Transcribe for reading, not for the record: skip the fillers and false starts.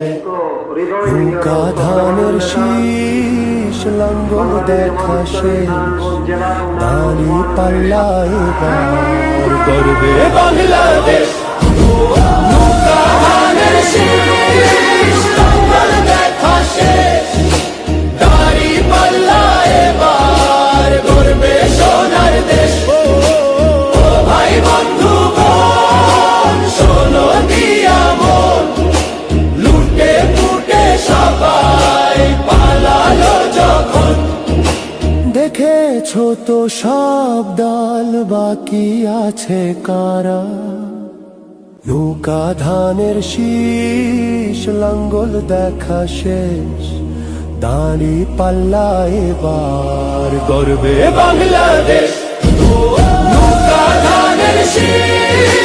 নৌকা ধানের শীষ লাঙ্গল দেখা শেষ দাঁড়ি পাল্লা এবার গর্বে বাংলাদেশ। নৌকা ধানের শীষ লাঙ্গল দেখা শেষ দাঁড়ি পাল্লা এবার গর্বে সোনার দেশ। ও ভাই বন্ধু বোন শোনো দিয়া মন লুটে পুটে সবাই পালালো যখন। দেখেছো তো সব দল বাকি আছে কারা। নৌকা ধানের শীষ লাঙ্গল দেখা শেষ দাঁড়ি পাল্লা এবার গর্বে বাংলাদেশ। নৌকা ধানের শীষ